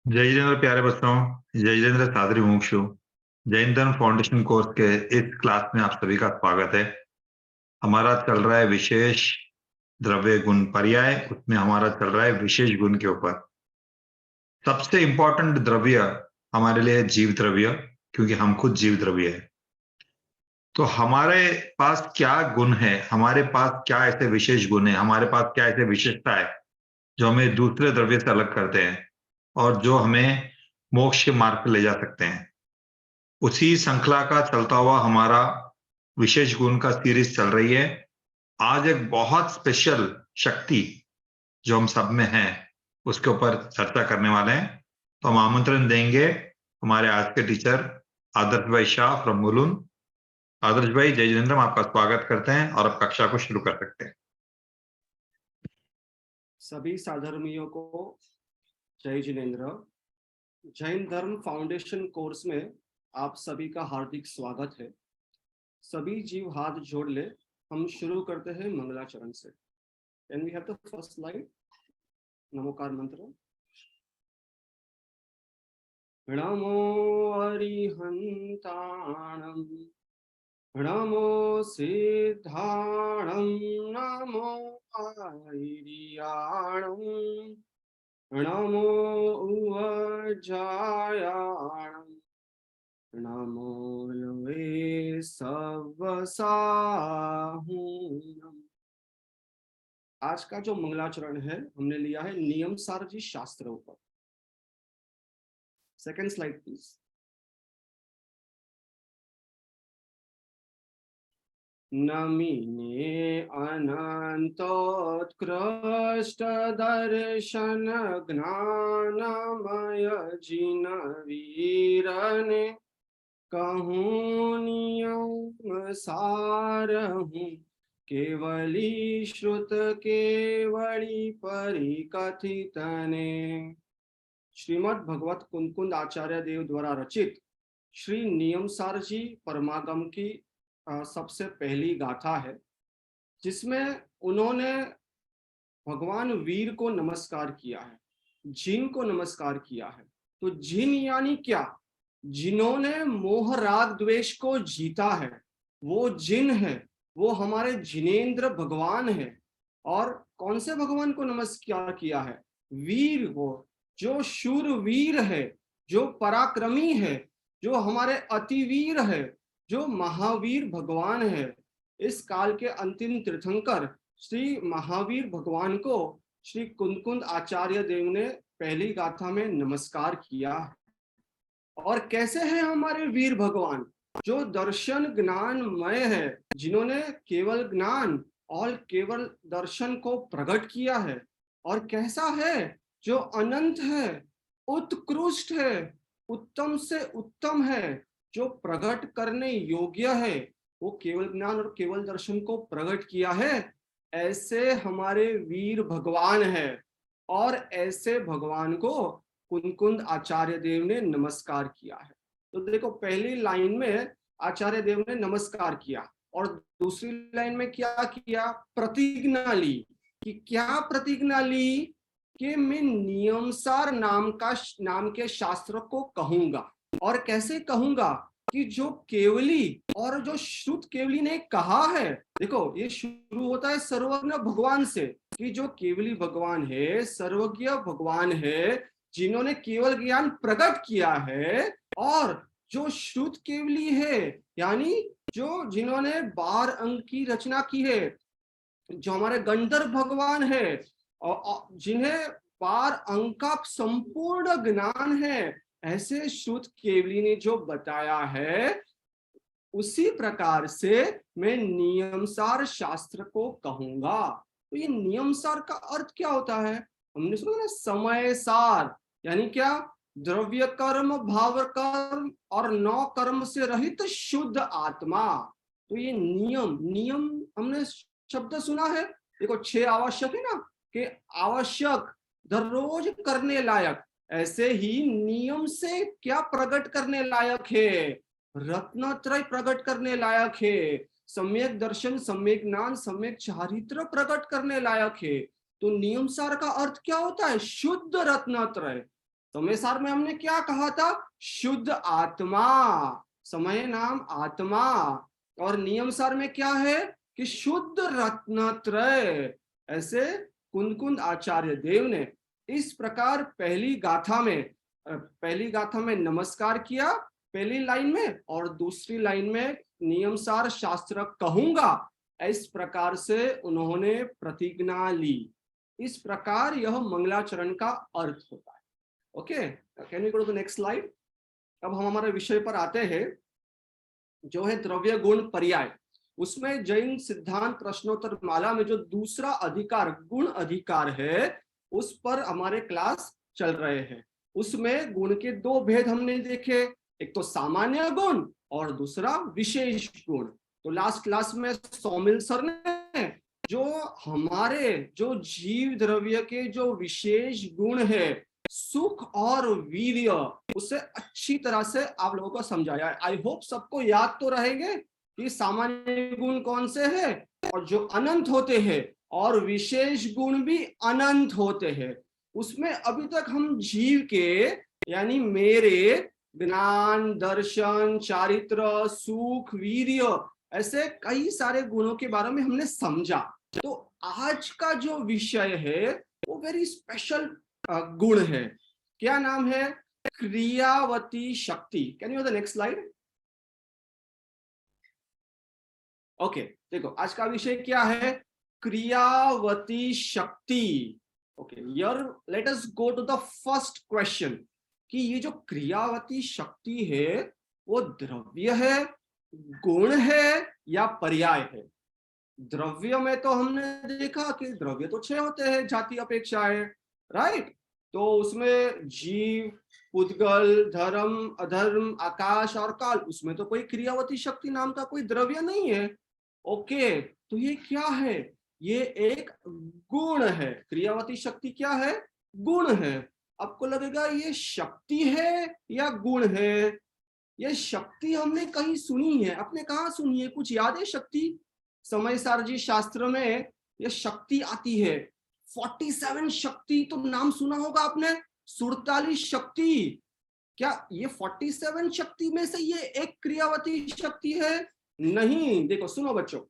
जय जिनेन्द्र प्यारे बच्चों। जय जिनेन्द्र सादरी मुमुक्षु। जैन धर्म फाउंडेशन कोर्स के इस क्लास में आप सभी का स्वागत है। हमारा चल रहा है विशेष द्रव्य गुण पर्याय, उसमें हमारा चल रहा है विशेष गुण के ऊपर। सबसे इंपॉर्टेंट द्रव्य हमारे लिए जीव द्रव्य, क्योंकि हम खुद जीव द्रव्य है। तो हमारे पास क्या गुण है, हमारे पास क्या ऐसे विशेष गुण है, हमारे पास क्या ऐसे विशेषता है जो हमें दूसरे द्रव्य से अलग करते हैं और जो हमें मोक्ष के मार्ग पर ले जा सकते हैं। उसी श्रृंखला का चलता हुआ हमारा विशेष गुण का सीरीज चल रही है। आज एक बहुत स्पेशल शक्ति जो हम सब में है उसके ऊपर चर्चा करने वाले हैं। तो हम आमंत्रण देंगे हमारे आज के टीचर आदर्श भाई शाह फ्रॉम मुलुन। आदर्श भाई, जय जिनेन्द्र, हम आपका स्वागत करते हैं और अब कक्षा को शुरू कर सकते हैं। सभी साधर्मियों को जय जिनेन्द्र। जैन धर्म फाउंडेशन कोर्स में आप सभी का हार्दिक स्वागत है। सभी जीव हाथ जोड़ ले, हम शुरू करते हैं मंगलाचरण से। Can we have the first slide? Namokar Mantra. नमो अरिहंताणं, नमो सिद्धाणं, नमो आर्याणं, नमो उवजायाणं, नमो लवे सवसाहूनम। आज का जो मंगलाचरण है हमने लिया है नियम सारजी शास्त्रों पर। Second slide please. नमीने अनंतोत्कृष्ट दर्शन ज्ञानमय जिन वीरने, कहूँ नियम सारहूँ केवली श्रुत केवली परिकथितने। श्रीमद् भगवत कुंकुंद आचार्य देव द्वारा रचित श्री नियमसार जी परमागम की सबसे पहली गाथा है, जिसमें उन्होंने भगवान वीर को नमस्कार किया है, जिन को नमस्कार किया है। तो जिन यानी क्या? जिन्होंने मोह राग द्वेष को जीता है वो जिन है, वो हमारे जिनेन्द्र भगवान है। और कौन से भगवान को नमस्कार किया है? वीर को, जो शूरवीर है, जो पराक्रमी है, जो हमारे अतिवीर है, जो महावीर भगवान है। इस काल के अंतिम तीर्थंकर श्री महावीर भगवान को श्री कुंकुंद आचार्य देव ने पहली गाथा में नमस्कार किया है। और कैसे हैं हमारे वीर भगवान? जो दर्शन ज्ञानमय है, जिन्होंने केवल ज्ञान और केवल दर्शन को प्रकट किया है। और कैसा है? जो अनंत है, उत्कृष्ट है, उत्तम से उत्तम है, जो प्रकट करने योग्य है। वो केवल ज्ञान और केवल दर्शन को प्रकट किया है। ऐसे हमारे वीर भगवान है और ऐसे भगवान को कुंकुंद आचार्य देव ने नमस्कार किया है। तो देखो, पहली लाइन में आचार्य देव ने नमस्कार किया और दूसरी लाइन में क्या किया? प्रतिज्ञा ली। कि क्या प्रतिज्ञा ली? कि मैं नियमसार नाम के शास्त्र को कहूंगा। और कैसे कहूंगा? कि जो केवली और जो श्रुत केवली ने कहा है। देखो, ये शुरू होता है सर्वज्ञ भगवान से, कि जो केवली भगवान है, सर्वज्ञ भगवान है, जिन्होंने केवल ज्ञान प्रकट किया है। और जो श्रुत केवली है, यानी जो जिन्होंने 12 अंग की रचना की है, जो हमारे गंधर्व भगवान है, और जिन्हें 12 अंग का संपूर्ण ज्ञान है, ऐसे श्रुत केवली ने जो बताया है, उसी प्रकार से मैं नियमसार शास्त्र को कहूंगा। तो ये नियमसार का अर्थ क्या होता है? हमने सुना ना, समय सार। यानी क्या? द्रव्य कर्म, भाव कर्म और 9 कर्म से रहित शुद्ध आत्मा। तो ये नियम, नियम हमने शब्द सुना है। देखो, 6 आवश्यक है ना, कि आवश्यक, दररोज करने लायक। ऐसे ही नियम से क्या प्रकट करने लायक है? रत्नत्रय प्रकट करने लायक है। सम्यक दर्शन, सम्यक ज्ञान, सम्यक चारित्र प्रकट करने लायक है। तो नियमसार का अर्थ क्या होता है? शुद्ध रत्नत्रय। समय सार में हमने क्या कहा था? शुद्ध आत्मा, समय नाम आत्मा। और नियम सार में क्या है कि शुद्ध रत्नत्रय। ऐसे कुंद कुंद आचार्य देव ने इस प्रकार पहली गाथा में नमस्कार किया पहली लाइन में, और दूसरी लाइन में नियम सार शास्त्र कहूंगा, इस प्रकार से उन्होंने प्रतिज्ञा ली। इस प्रकार यह मंगलाचरण का अर्थ होता है। Okay, can we go to the next slide. अब हम हमारे विषय पर आते हैं, जो है द्रव्य गुण पर्याय। उसमें जैन सिद्धांत प्रश्नोत्तर माला में जो दूसरा अधिकार गुण अधिकार है, उस पर हमारे क्लास चल रहे हैं। उसमें गुण के दो भेद हमने देखे, एक तो सामान्य गुण और दूसरा विशेष गुण। तो लास्ट क्लास में सौमिल सर ने जो हमारे जो जीव द्रव्य के जो विशेष गुण है, सुख और वीर्य, उसे अच्छी तरह से आप लोगों को समझाया। आई होप सबको याद तो रहेंगे कि सामान्य गुण कौन से हैं और जो अनंत होते हैं, और विशेष गुण भी अनंत होते हैं। उसमें अभी तक हम जीव के यानी मेरे ज्ञान, दर्शन, चारित्र, सुख, वीर्य, ऐसे कई सारे गुणों के बारे में हमने समझा। तो आज का जो विषय है वो वेरी स्पेशल गुण है। क्या नाम है? क्रियावती शक्ति। Can you the next slide. Okay, देखो आज का विषय क्या है? क्रियावती शक्ति। Okay, here let us go to the first question कि ये जो क्रियावती शक्ति है वो द्रव्य है, गुण है या पर्याय है? द्रव्य में तो हमने देखा कि द्रव्य तो 6 होते हैं जाति अपेक्षाएं, राइट? तो उसमें जीव, पुद्गल, धर्म, अधर्म, आकाश और काल, उसमें तो कोई क्रियावती शक्ति नाम का कोई द्रव्य नहीं है। ओके, तो ये क्या है? ये एक गुण है। क्रियावती शक्ति क्या है? गुण है। आपको लगेगा ये शक्ति है या गुण है? ये शक्ति हमने कहीं सुनी है, आपने कहाँ सुनी है? कुछ याद है शक्ति? समय सारजी शास्त्र में ये शक्ति आती है। 47 शक्ति तो नाम सुना होगा आपने। 47 शक्ति। क्या ये 47 शक्ति में से ये एक क्रियावती शक्ति है? नहीं। देखो सुनो बच्चों,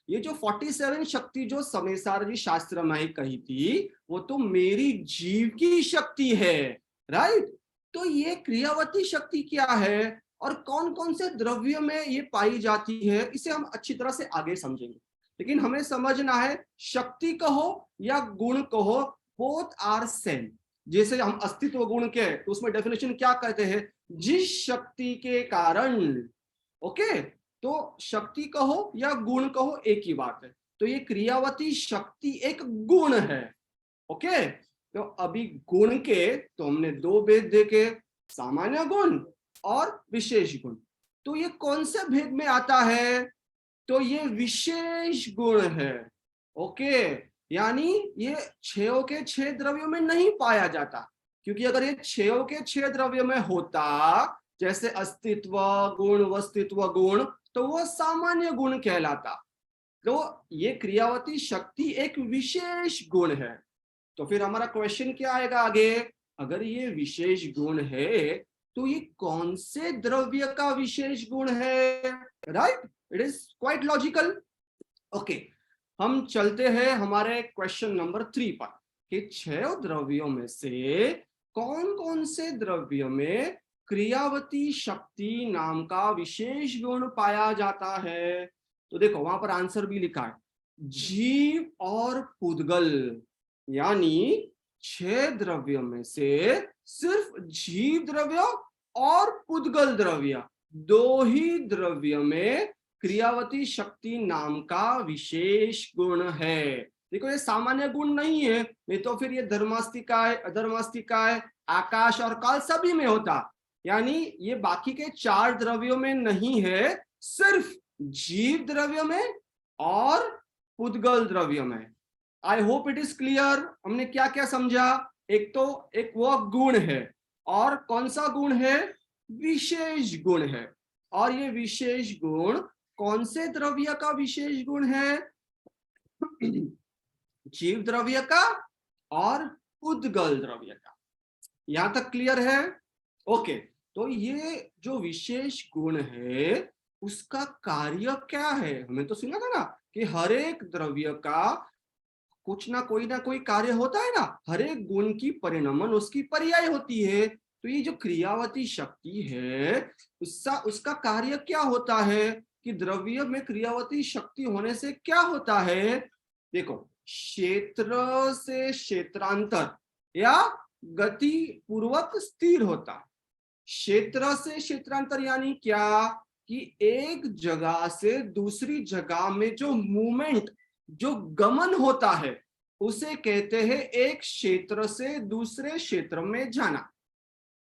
ये जो 47 शक्ति जो समय सारजी शास्त्र में कही थी, वो तो मेरी जीव की शक्ति है, राइट? तो ये क्रियावती शक्ति क्या है और कौन कौन से द्रव्य में ये पाई जाती है, इसे हम अच्छी तरह से आगे समझेंगे। लेकिन हमें समझना है, शक्ति कहो या गुण कहो, बोथ आर सेम। जैसे हम अस्तित्व गुण के, तो उसमें डेफिनेशन क्या कहते हैं? जिस शक्ति के कारण। ओके, तो शक्ति कहो या गुण कहो एक ही बात है। तो ये क्रियावती शक्ति एक गुण है। ओके, तो अभी गुण के तो हमने दो भेद देखे, सामान्य गुण और विशेष गुण। तो ये कौन से भेद में आता है? तो ये विशेष गुण है। ओके, यानी ये 6 के 6 द्रव्यों में नहीं पाया जाता, क्योंकि अगर ये 6 के 6 द्रव्यों में होता, जैसे अस्तित्व गुण, वस्तित्व गुण, तो वो सामान्य गुण कहलाता। तो ये क्रियावती शक्ति एक विशेष गुण है। तो फिर हमारा क्वेश्चन क्या आएगा आगे? अगर ये विशेष गुण है तो ये कौन से द्रव्य का विशेष गुण है? Right, it is quite logical. Okay, हम चलते हैं हमारे क्वेश्चन नंबर 3 पर कि 6 द्रव्यों में से कौन कौन से द्रव्य में क्रियावती शक्ति नाम का विशेष गुण पाया जाता है। तो देखो वहां पर आंसर भी लिखा है, जीव और पुद्गल। यानी 6 द्रव्यों में से सिर्फ जीव द्रव्य और पुद्गल द्रव्य, 2 ही द्रव्य में क्रियावती शक्ति नाम का विशेष गुण है। देखो ये सामान्य गुण नहीं है, नहीं तो फिर ये धर्मास्तिकाय, अधर्मास्तिकाय, आकाश और काल सभी में होता। यानी ये बाकी के 4 द्रव्यों में नहीं है, सिर्फ जीव द्रव्य में और पुद्गल द्रव्य में। आई होप इट इज क्लियर। हमने क्या क्या समझा? एक तो एक वो गुण है, और कौन सा गुण है? विशेष गुण है। और ये विशेष गुण कौन से द्रव्य का विशेष गुण है? जीव द्रव्य का और पुद्गल द्रव्य का। यहां तक क्लियर है? ओके, तो ये जो विशेष गुण है उसका कार्य क्या है? हमें तो सुना था ना कि हर एक द्रव्य का कुछ ना कोई कार्य होता है ना, हर एक गुण की परिणमन उसकी पर्याय होती है। तो ये जो क्रियावती शक्ति है उसका कार्य क्या होता है कि द्रव्य में क्रियावती शक्ति होने से क्या होता है? देखो, क्षेत्र से क्षेत्रांतर या गति पूर्वक स्थिर होता है। क्षेत्र से क्षेत्रांतर यानी क्या कि एक जगह से दूसरी जगह में जो मूवमेंट, जो गमन होता है उसे कहते हैं एक क्षेत्र से दूसरे क्षेत्र में जाना।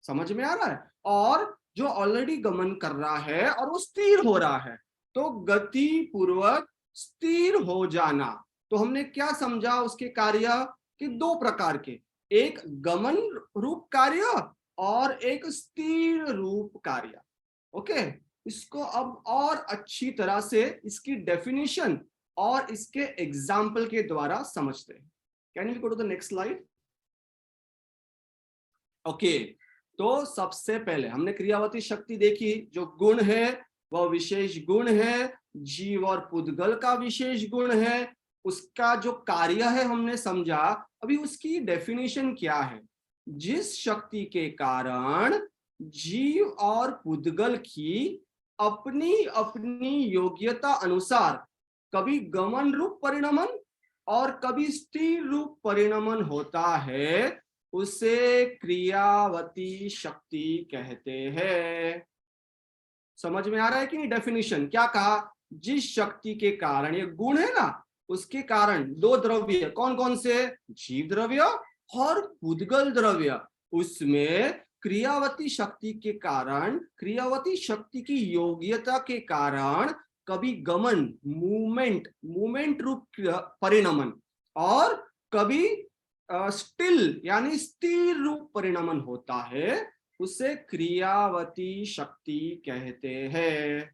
समझ में आ रहा है? और जो ऑलरेडी गमन कर रहा है और वो स्थिर हो रहा है, तो गति पूर्वक स्थिर हो जाना। तो हमने क्या समझा उसके कार्य कि दो प्रकार के, एक गमन रूप कार्य और एक स्थिर रूप कार्य। ओके, इसको अब और अच्छी तरह से इसकी डेफिनेशन और इसके एग्जाम्पल के द्वारा समझते हैं। Can we go to the next slide? Okay, तो सबसे पहले हमने क्रियावती शक्ति देखी, जो गुण है वह विशेष गुण है, जीव और पुद्गल का विशेष गुण है, उसका जो कार्य है हमने समझा। अभी उसकी डेफिनेशन क्या है? जिस शक्ति के कारण जीव और पुद्गल की अपनी अपनी योग्यता अनुसार कभी गमन रूप परिणमन और कभी स्थिर रूप परिणमन होता है, उसे क्रियावती शक्ति कहते हैं। समझ में आ रहा है कि नहीं? डेफिनेशन क्या कहा? जिस शक्ति के कारण, ये गुण है ना, उसके कारण दो द्रव्य, कौन कौन से? जीव द्रव्य और पुद्गल द्रव्य, उसमें क्रियावती शक्ति के कारण, क्रियावती शक्ति की योग्यता के कारण कभी गमन, मूवमेंट रूप परिणमन और कभी स्टिल यानी स्थिर रूप परिणमन होता है, उसे क्रियावती शक्ति कहते हैं।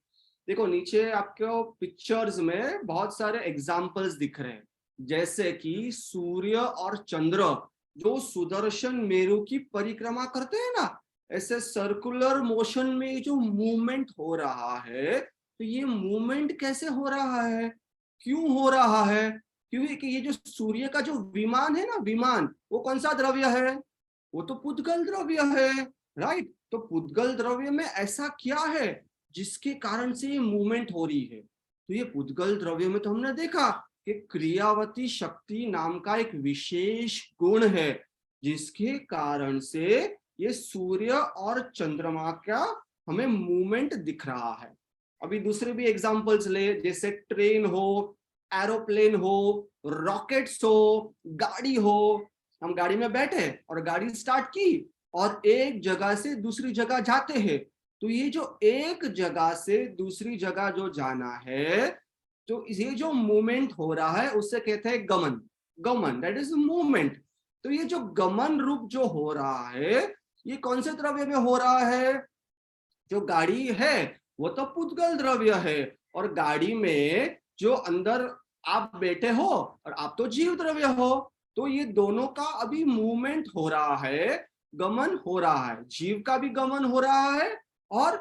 देखो नीचे आपको पिक्चर्स में बहुत सारे एग्जाम्पल्स दिख रहे हैं, जैसे कि सूर्य और चंद्र जो सुदर्शन मेरु की परिक्रमा करते हैं ना, ऐसे सर्कुलर मोशन में जो मूवमेंट हो रहा है, तो ये मूवमेंट कैसे हो रहा है, क्यों हो रहा है? क्योंकि ये जो सूर्य का जो विमान है ना, विमान, वो कौन सा द्रव्य है? वो तो पुद्गल द्रव्य है, राइट? तो पुद्गल द्रव्य में ऐसा क्या है जिसके कारण से ये मूवमेंट हो रही है? तो ये पुद्गल द्रव्य में तो हमने देखा कि क्रियावती शक्ति नाम का एक विशेष गुण है, जिसके कारण से ये सूर्य और चंद्रमा का हमें मूवमेंट दिख रहा है। अभी दूसरे भी एग्जांपल्स ले, जैसे ट्रेन हो, एरोप्लेन हो, रॉकेट्स हो, गाड़ी हो। हम गाड़ी में बैठे और गाड़ी स्टार्ट की और एक जगह से दूसरी जगह जाते हैं, तो ये जो एक जगह से दूसरी जगह जो जाना है, तो ये जो मूवमेंट हो रहा है उसे कहते हैं गमन। गमन, दैट इज मूवमेंट। तो ये जो गमन रूप जो हो रहा है, ये कौन से द्रव्य में हो रहा है? जो गाड़ी है वो तो पुद्गल द्रव्य है, और गाड़ी में जो अंदर आप बैठे हो और आप तो जीव द्रव्य हो, तो ये दोनों का अभी मूवमेंट हो रहा है, गमन हो रहा है। जीव का भी गमन हो रहा है और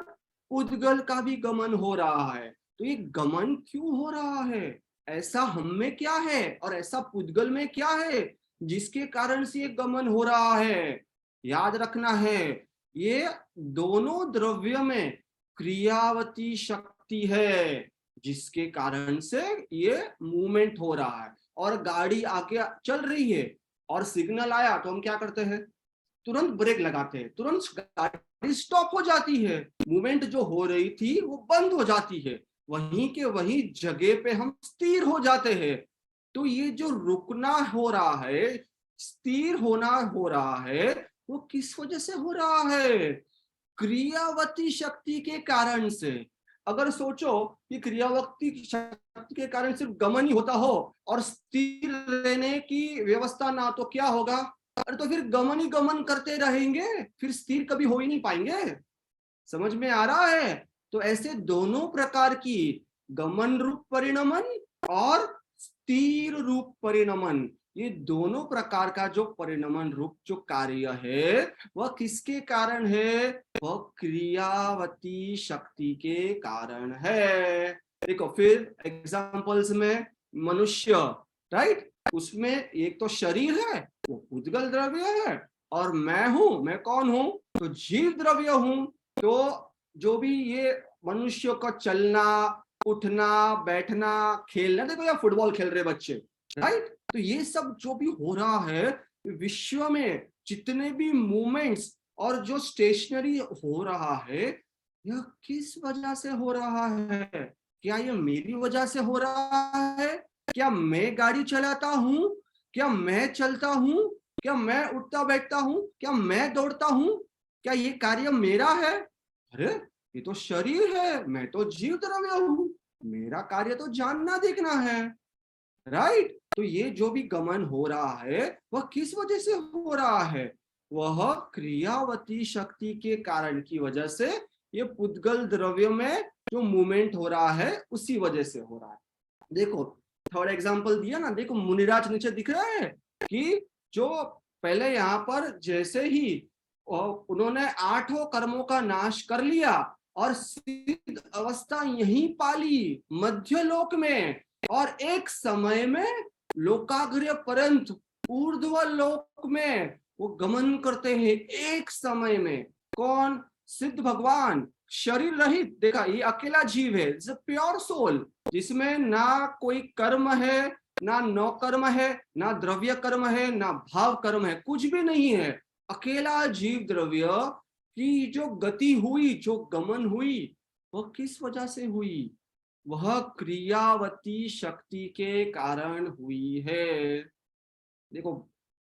पुद्गल का भी गमन हो रहा है। तो ये गमन क्यों हो रहा है? ऐसा हम में क्या है और ऐसा पुद्गल में क्या है जिसके कारण से ये गमन हो रहा है? याद रखना है, ये दोनों द्रव्य में क्रियावती शक्ति है, जिसके कारण से ये मूवमेंट हो रहा है। और गाड़ी आगे चल रही है और सिग्नल आया तो हम क्या करते हैं? तुरंत ब्रेक लगाते हैं, तुरंत गाड़ी स्टॉप हो जाती है, मूवमेंट जो हो रही थी वो बंद हो जाती है, वहीं के वहीं जगह पे हम स्थिर हो जाते हैं। तो ये जो रुकना हो रहा है, स्थिर होना हो रहा है, वो किस वजह से हो रहा है? क्रियावती शक्ति के कारण से। अगर सोचो कि क्रियावती शक्ति के कारण सिर्फ गमन ही होता हो और स्थिर रहने की व्यवस्था ना, तो क्या होगा? अरे तो फिर गमन ही गमन करते रहेंगे, फिर स्थिर कभी हो ही नहीं पाएंगे। समझ में आ रहा है? तो ऐसे दोनों प्रकार की, गमन रूप परिणमन और स्थिर रूप परिणमन, ये दोनों प्रकार का जो परिणमन रूप जो कार्य है वह किसके कारण है? वह क्रियावती शक्ति के कारण है। देखो फिर एग्जांपल्स में मनुष्य, राइट, उसमें एक तो शरीर है, वो उद्गल द्रव्य है, और मैं हूं, मैं कौन हूं? तो जीव द्रव्य हूं। तो जो भी ये मनुष्य का चलना, उठना, बैठना, खेलना, देखो यार फुटबॉल खेल रहे बच्चे, राइट, तो ये सब जो भी हो रहा है विश्व में, जितने भी मूवमेंट्स और जो स्टेशनरी हो रहा है, यह किस वजह से हो रहा है? क्या ये मेरी वजह से हो रहा है? क्या मैं गाड़ी चलाता हूं? क्या मैं चलता हूं? क्या मैं उठता बैठता हूं? क्या मैं दौड़ता हूं? क्या ये कार्य मेरा है? अरे ये तो शरीर है, मैं तो जीव द्रव्य हूं, मेरा कार्य तो जानना देखना है, राइट। तो ये जो भी गमन हो रहा है वह किस वजह से हो रहा है? वह क्रियावती शक्ति के कारण की वजह से, ये पुद्गल द्रव्य में जो मूवमेंट हो रहा है उसी वजह से हो रहा है। देखो थर्ड एग्जांपल दिया ना, देखो मुनिराज नीचे दिख रहा है कि जो पहले यहाँ पर जैसे ही उन्होंने 8 कर्मों का नाश कर लिया और सिद्ध अवस्था यहीं पाली मध्य लोक में, और एक समय में लोकाग्र्य परंत ऊर्ध्व लोक में वो गमन करते हैं एक समय में। कौन? सिद्ध भगवान, शरीर रहित। देखा ये अकेला जीव है, प्योर सोल, जिसमें ना कोई कर्म है, ना नौ कर्म है, ना द्रव्य कर्म है, ना भाव कर्म है, कुछ भी नहीं है। अकेला जीव द्रव्य की जो गति हुई, जो गमन हुई, वह किस वजह से हुई? वह क्रियावती शक्ति के कारण हुई है। देखो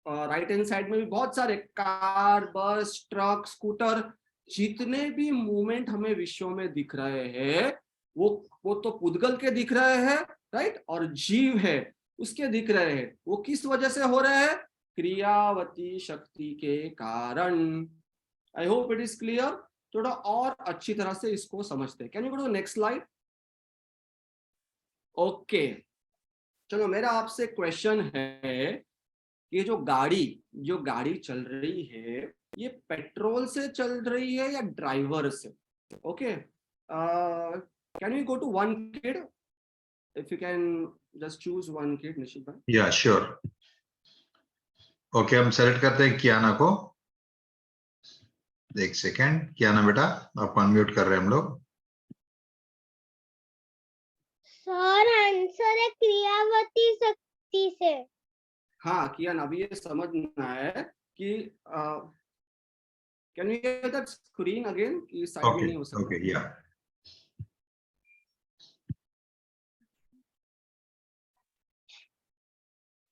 राइट हैंड साइड में भी बहुत सारे कार, बस, ट्रक, स्कूटर, जितने भी मूवमेंट हमें विश्व में दिख रहे हैं वो तो पुद्गल के दिख रहे हैं, राइट, और जीव है उसके दिख रहे हैं। वो किस वजह से हो रहे हैं? क्रियावती शक्ति के कारण। I hope it is clear. थोड़ा और अच्छी तरह से इसको समझते हैं। Can you go to next slide? Okay, चलो मेरा आपसे क्वेश्चन है, ये जो गाड़ी चल रही है, ये पेट्रोल से चल रही है या ड्राइवर से? Okay, can you go to one kid, if you can just choose one kid, Nishit भाई। Yeah sure. ओके, हम सेलेक्ट करते हैं कियाना को। एक सेकेंड, कियाना बेटा आपको अनम्यूट कर रहे हैं हम लोग। सर आंसर है क्रियावती शक्ति से। हाँ कियाना, अभी ये समझना है कि can you get that screen again, कि साइड में ओके नहीं हो सकता। ओके या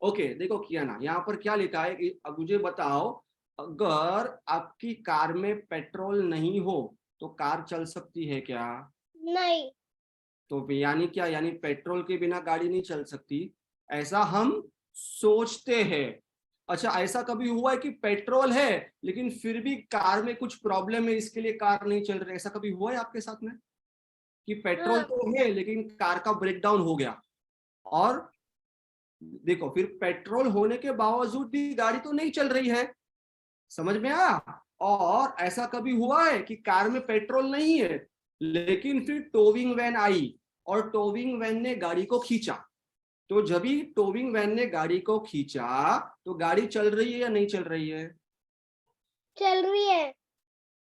ओके देखो कियाना, यहाँ पर क्या लिखा है कि अब मुझे बताओ, अगर आपकी कार में पेट्रोल नहीं हो तो कार चल सकती है क्या? नहीं। तो यानी क्या? यानी पेट्रोल के बिना गाड़ी नहीं चल सकती, ऐसा हम सोचते हैं। अच्छा, ऐसा कभी हुआ है कि पेट्रोल है लेकिन फिर भी कार में कुछ प्रॉब्लम है, इसके लिए कार नहीं चल रही? ऐसा कभी हुआ है आपके साथ में कि पेट्रोल हाँ। तो है लेकिन कार का ब्रेकडाउन हो गया, और देखो फिर पेट्रोल होने के बावजूद भी गाड़ी तो नहीं चल रही है? समझ में आया? और ऐसा कभी हुआ है कि कार में पेट्रोल नहीं है लेकिन फिर टोविंग वैन आई और टोविंग वैन ने गाड़ी को खींचा, तो जब भी टोविंग वैन ने गाड़ी को खींचा तो गाड़ी चल रही है या नहीं चल रही है? चल रही है।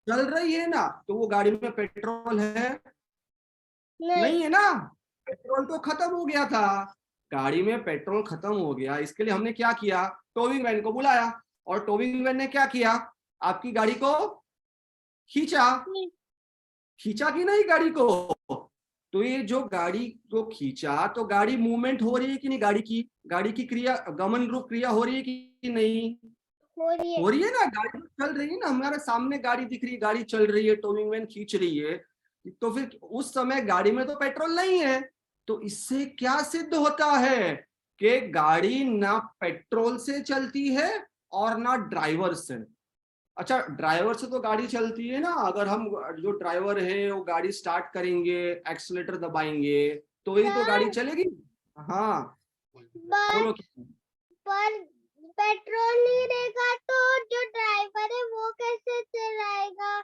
चल रही है ना। तो वो गाड़ी में पेट्रोल है? नहीं। नहीं है ना, पेट्रोल तो खत्म हो गया था। गाड़ी में पेट्रोल खत्म हो गया, इसके लिए हमने क्या किया? टोविंग वैन को बुलाया, और टोविंग वैन ने क्या किया? आपकी गाड़ी को खींचा। खींचा कि नहीं गाड़ी को? तो ये जो गाड़ी को खींचा, तो गाड़ी मूवमेंट हो रही है कि नहीं? गाड़ी की क्रिया, गमन रूप क्रिया हो रही है कि नहीं? हो रही है। हो रही है ना, गाड़ी चल रही है ना, हमारे सामने गाड़ी दिख रही है, गाड़ी चल रही है, टोविंग वैन खींच रही है। तो फिर उस समय गाड़ी में तो पेट्रोल नहीं है। तो इससे क्या सिद्ध होता है कि गाड़ी ना पेट्रोल से चलती है और ना ड्राइवर से। अच्छा, ड्राइवर से तो गाड़ी चलती है ना, अगर हम जो ड्राइवर है वो गाड़ी स्टार्ट करेंगे, एक्सीलेटर दबाएंगे तो ही तो गाड़ी चलेगी। हाँ बट बोलो। पर पेट्रोल नहीं रहेगा तो जो ड्राइवर है वो कैसे चलाएगा?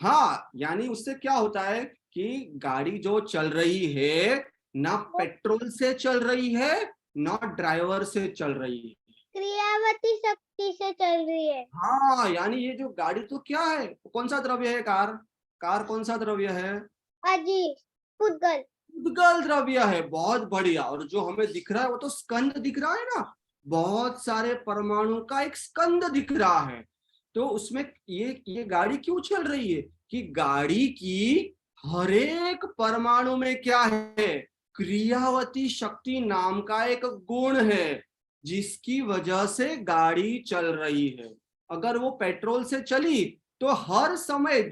हाँ, यानी उससे क्या होता है कि गाड़ी जो चल रही है ना पेट्रोल से चल रही है ना ड्राइवर से चल रही है। क्रियावती शक्ति से चल रही है। हाँ, यानी ये जो गाड़ी तो क्या है, कौन सा द्रव्य है? कार। कार कौन सा द्रव्य है? अजीब, पुद्गल। उद्गल द्रव्य है। बहुत बढ़िया। और जो हमें दिख रहा है वो तो स्कंद दिख रहा है ना, बहुत सारे परमाणु का एक स्कंद दिख रहा है। तो उसमें ये गाड़ी क्यों चल रही है कि गाड़ी की हर एक परमाणु में क्या है? क्रियावती शक्ति नाम का एक गुण है, जिसकी वजह से गाड़ी चल रही है। अगर वो पेट्रोल से चली तो हर समय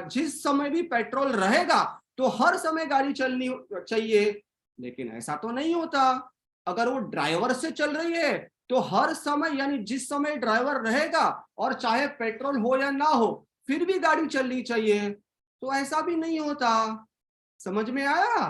जिस समय भी पेट्रोल रहेगा तो हर समय गाड़ी चलनी चाहिए, लेकिन ऐसा तो नहीं होता। अगर वो ड्राइवर से चल रही है तो हर समय, यानी जिस समय ड्राइवर रहेगा और चाहे पेट्रोल हो या ना हो फिर भी गाड़ी चलनी चाहिए, तो ऐसा भी नहीं होता। समझ में आया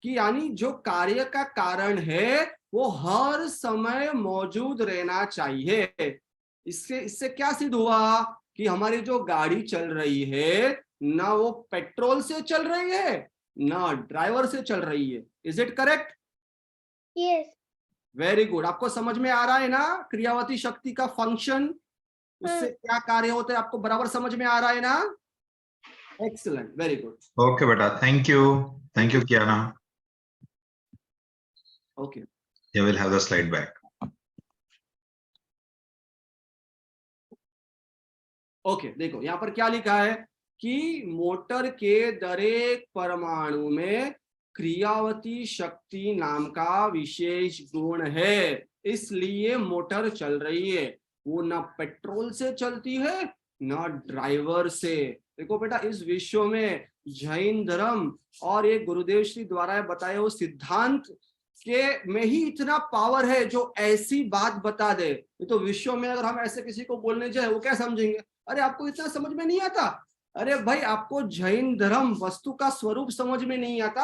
कि यानी जो कार्य का कारण है वो हर समय मौजूद रहना चाहिए। इससे इससे क्या सिद्ध हुआ कि हमारी जो गाड़ी चल रही है ना वो पेट्रोल से चल रही है ना ड्राइवर से चल रही है। Is it correct? Yes. Very good. आपको समझ में आ रहा है ना क्रियावती शक्ति का फंक्शन, उससे क्या कार्य होते हैं, आपको बराबर समझ में आ रहा है ना? Excellent, very good. ओके बेटा, thank you Kiana. Okay, You will have the slide back. Okay, देखो यहाँ पर क्या लिखा है कि मोटर के दरेक परमाणु में क्रियावती शक्ति नाम का विशेष गुण है, इसलिए मोटर चल रही है। वो ना पेट्रोल से चलती है ना ड्राइवर से। देखो बेटा, इस विश्व में जैन धर्म और एक गुरुदेव श्री द्वारा बताए हुए सिद्धांत के में ही इतना पावर है जो ऐसी बात बता दे। ये तो विश्व में अगर हम ऐसे किसी को बोलने जाए वो क्या समझेंगे? अरे आपको इतना समझ में नहीं आता। अरे भाई, आपको जैन धर्म वस्तु का स्वरूप समझ में नहीं आता।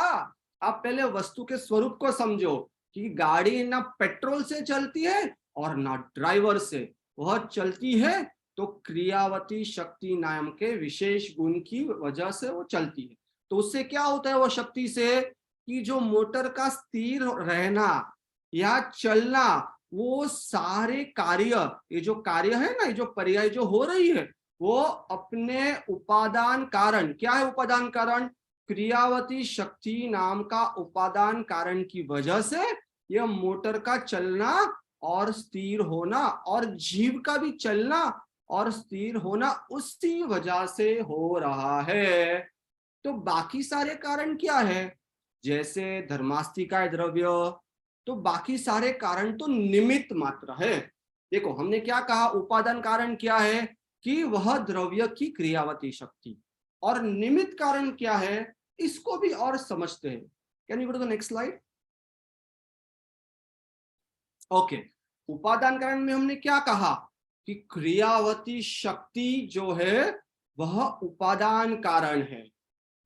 आप पहले वस्तु के स्वरूप को समझो कि गाड़ी ना पेट्रोल से चलती है और ना ड्राइवर से। वह चलती है तो क्रियावती शक्ति नाम के विशेष गुण की वजह से वो चलती है। तो उससे क्या होता है वो शक्ति से कि जो मोटर का स्थिर रहना या चलना, वो सारे कार्य, ये जो कार्य है ना, ये जो पर्याय जो हो रही है, वो अपने उपादान कारण, क्या है उपादान कारण? क्रियावती शक्ति नाम का उपादान कारण की वजह से यह मोटर का चलना और स्थिर होना और जीव का भी चलना और स्थिर होना उसी वजह से हो रहा है। तो बाकी सारे कारण क्या है? जैसे धर्मास्तिकाय द्रव्य, तो बाकी सारे कारण तो निमित्त मात्र है। देखो हमने क्या कहा, उपादान कारण क्या है कि वह द्रव्य की क्रियावती शक्ति, और निमित्त कारण क्या है इसको भी और समझते हैं। Can you go to the next slide? Okay, उपादान कारण में हमने क्या कहा कि क्रियावती शक्ति जो है वह उपादान कारण है।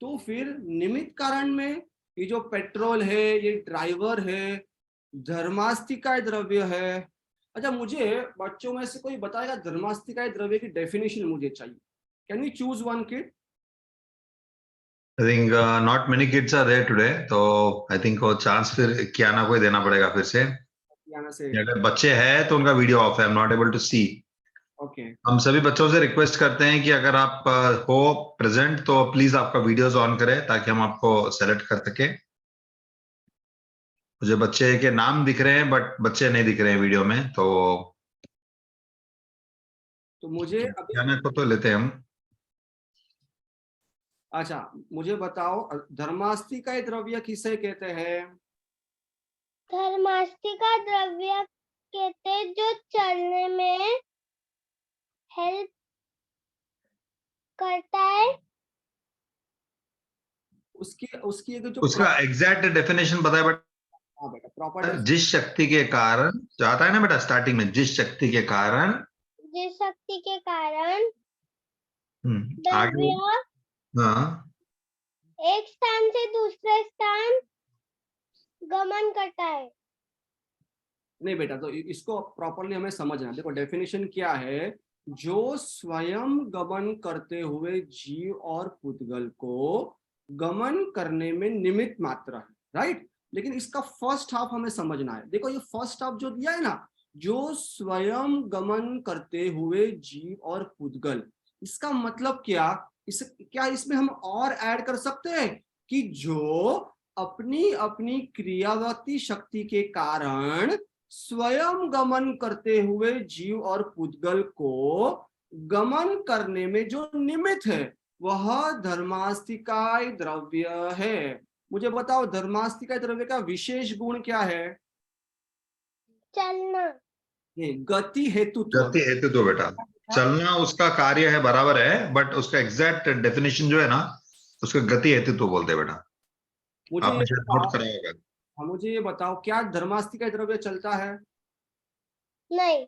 तो फिर निमित्त कारण में ये जो पेट्रोल है, ये ड्राइवर है, धर्मास्तिकाय द्रव्य है। अच्छा, मुझे बच्चों में से कोई बताएगा धर्मास्तिकाय द्रव्य की डेफिनेशन मुझे चाहिए। Can we choose one kid? I think not many kids are there today, तो I think वो चांस फिर कियाना को ही देना पड़ेगा फिर से। यहाँ से अगर बच्चे हैं तो उनका वीडियो ऑफ है, I am not able to see. Okay, हम सभी बच्चों से रिक्वेस्ट करते हैं कि अगर आप हो प्रेजेंट तो प्लीज आपका वीडियोस ऑन करें ताकि हम आपको सेलेक्ट कर सके। मुझे बच्चे के नाम दिख रहे हैं बट बच्चे नहीं दिख रहे हैं वीडियो में, तो मुझे अभी, कियाना को तो लेते हैं हम। अच्छा मुझे बताओ धर्मास्तिकाय द्रव्य किसे कहते हैं? धर्मास्तिका द्रव्य कहते हैं जो चलने में हेल्प करता है। उसकी उसकी एक जो उसका एग्जैक्ट डेफिनेशन बताए बट हाँ बेटा, प्रॉपर जिस शक्ति के कारण चाहता है ना बेटा, स्टार्टिंग में जिस शक्ति के कारण आगे, द्रव्य हाँ, एक स्थान से दूसरे स्थान गमन करता है। नहीं बेटा, तो इसको प्रॉपरली हमें समझना। देखो डेफिनेशन क्या है, जो स्वयं गमन करते हुए जीव और पुद्गल को गमन करने में निमित्त मात्र है, राइट। लेकिन इसका फर्स्ट हाफ हमें समझना है। देखो ये फर्स्ट हाफ जो दिया है ना, जो स्वयं गमन करते हुए जीव और पुद्गल, इसका मतलब क्या, क्या इसमें हम और ऐड कर सकते हैं कि जो अपनी अपनी क्रियावती शक्ति के कारण स्वयं गमन करते हुए जीव और पुद्गल को गमन करने में जो निमित्त है वह धर्मास्तिकाय द्रव्य है। मुझे बताओ धर्मास्तिकाय द्रव्य का विशेष गुण क्या है? चलना। ये गति हेतुत्व। गति हेतु तो बेटा, चलना उसका कार्य है, बराबर है, बट उसका एग्जैक्ट डेफिनेशन जो है ना, उसका गति हेतु तो बोलते हैं बेटा। मुझे आपने ये शायद बताओ, नोट करा होगा। हाँ मुझे ये बताओ, क्या धर्मास्तिकाय द्रव्य चलता है? नहीं,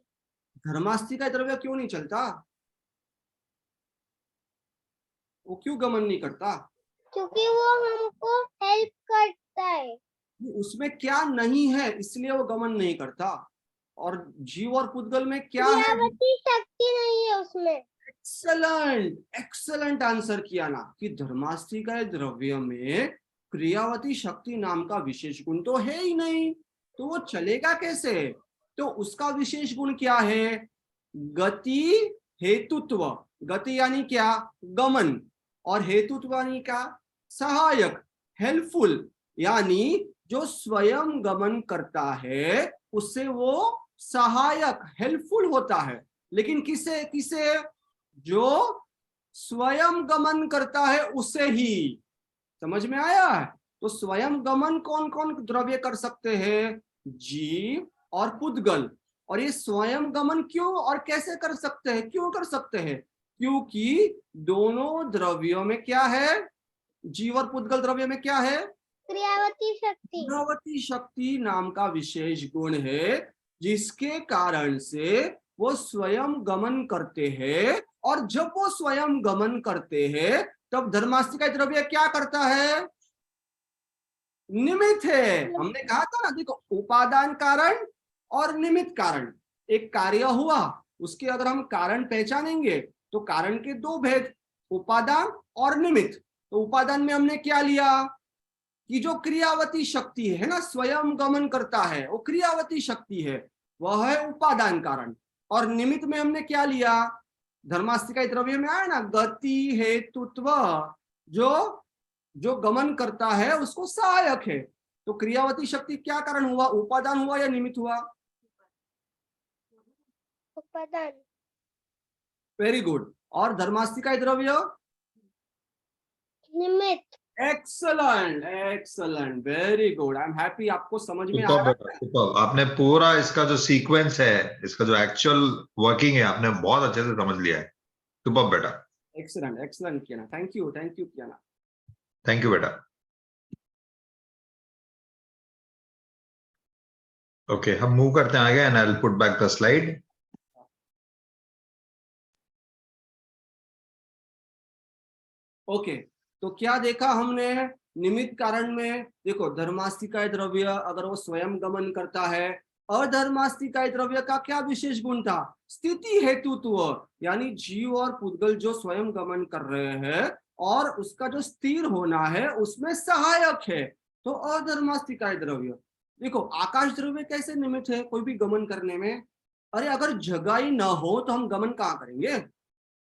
धर्मास्तिकाय द्रव्य क्यों नहीं चलता? वो क्यों गमन नहीं करता? क्योंकि वो हमको हेल्प करता है। उसमें क्या नहीं है इसलिए वो गमन नहीं करता। और जीव और पुद्गल में क्या है? क्रियावती शक्ति नहीं है उसमें। एक्सलेंट, एक्सलेंट आंसर किया ना, कि धर्मास्तिकाय द्रव्य में क्रियावती शक्ति नाम का विशेष गुण तो है ही नहीं, तो वो चलेगा कैसे? तो उसका विशेष गुण क्या है? गति हेतुत्व। गति यानी क्या? गमन। और हेतुत्व यानी क्या? सहायक, हेल्पफुल। यानी जो स्वयं गमन करता है उससे वो सहायक, हेल्पफुल होता है। लेकिन किसे किसे? जो स्वयं गमन करता है उसे ही। समझ में आया है? तो स्वयं गमन कौन कौन द्रव्य कर सकते हैं? जीव और पुद्गल। और ये स्वयं गमन क्यों और कैसे कर सकते हैं, क्यों कर सकते हैं? क्योंकि दोनों द्रव्यों में क्या है? जीव और पुद्गल द्रव्य में क्या है? क्रियावती शक्ति। क्रियावती शक्ति नाम का विशेष गुण है, जिसके कारण से वो स्वयं गमन करते हैं। और जब वो स्वयं गमन करते हैं तब धर्मास्तिकाय द्रव्य क्या करता है? निमित्त है। हमने कहा था ना, देखो उपादान कारण और निमित्त कारण। एक कार्य हुआ, उसके अगर हम कारण पहचानेंगे तो कारण के दो भेद, उपादान और निमित्त। तो उपादान में हमने क्या लिया कि जो क्रियावती शक्ति है ना, स्वयं गमन करता है, वो क्रियावती शक्ति है, वह है उपादान कारण। और निमित्त में हमने क्या लिया? धर्मास्तिकाय द्रव्य में आया ना, गति हेतुत्व। जो जो गमन करता है उसको सहायक है। तो क्रियावती शक्ति क्या कारण हुआ? उपादान हुआ या निमित्त हुआ? उपादान। Very good. और धर्मास्तिकाय द्रव्य? निमित्त। Excellent, excellent, very good. I am happy, आपको समझ में आ सुपर रहा बेटा, है। सुपर। आपने पूरा इसका जो सीक्वेंस है, इसका जो एक्चुअल वर्किंग है, आपने बहुत अच्छे से समझ लिया है। सुपर बेटा, एक्सलेंट, एक्सलेंट किया ना, थैंक यू किया ना। थैंक यू बेटा। ओके, हम मूव करते हैं आगे and I will put back the slide. Okay, तो क्या देखा हमने? निमित्त कारण में देखो धर्मास्तिकाय द्रव्य अगर वो स्वयं गमन करता है, अधर्मास्तिकाय द्रव्य का क्या विशेष गुण था? स्थिति हेतुत्व। यानी जीव और पुद्गल जो स्वयं गमन कर रहे हैं और उसका जो स्थिर होना है उसमें सहायक है, तो अधर्मास्तिकाय द्रव्य। देखो आकाश द्रव्य कैसे निमित्त है कोई भी गमन करने में? अरे अगर जगह ही ना हो तो हम गमन कहाँ करेंगे?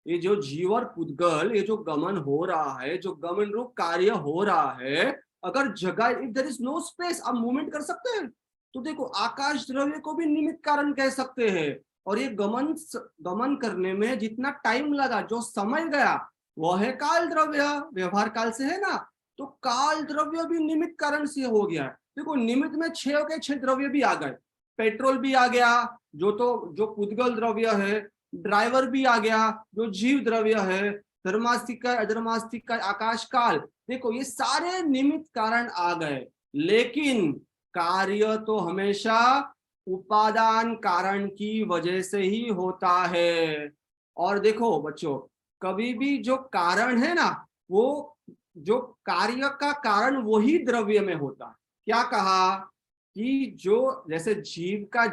ये जो जीव और पुद्गल, ये जो गमन हो रहा है, जो गमन रूप कार्य हो रहा है, अगर जगह, if there is no space, आप मूवमेंट कर सकते हैं। तो देखो आकाश द्रव्य को भी निमित्त कारण कह सकते हैं। और ये गमन करने में जितना टाइम लगा, जो समय गया, वह है काल द्रव्य। व्यवहार काल से है ना, तो काल द्रव्य भी निमित्त कारण से हो गया। देखो निमित्त में 6 के 6 द्रव्य भी आ गए। पेट्रोल भी आ गया, जो पुद्गल द्रव्य है। ड्राइवर भी आ गया, जो जीव द्रव्य है। धर्मास्तिकाय, अधर्मास्तिकाय, आकाश काल, देखो ये सारे निमित्त कारण आ गए। लेकिन कार्य तो हमेशा उपादान कारण की वजह से ही होता है। और देखो बच्चों, कभी भी जो कारण है ना, वो जो कार्य का कारण वही द्रव्य में होता है। क्या कहा कि जो जैसे जीव का